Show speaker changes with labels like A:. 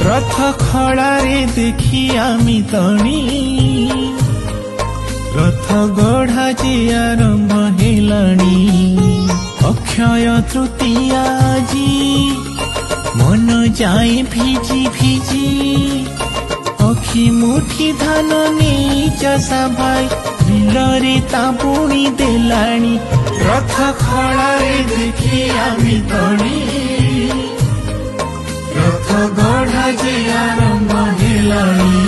A: रथ खड़ारे देखी आमी तणी रथ गढ़ा जे आरंभ हेलाणी अक्षय तृतीया जी मन जाए भिजी भिजी अखि मुठी धान नहीं चषा भाई बिलरे तापुणी देलाणी रथ खड़ारे देखी आमी तणी रथ गढ़ा जे आरंभ हेलाणी।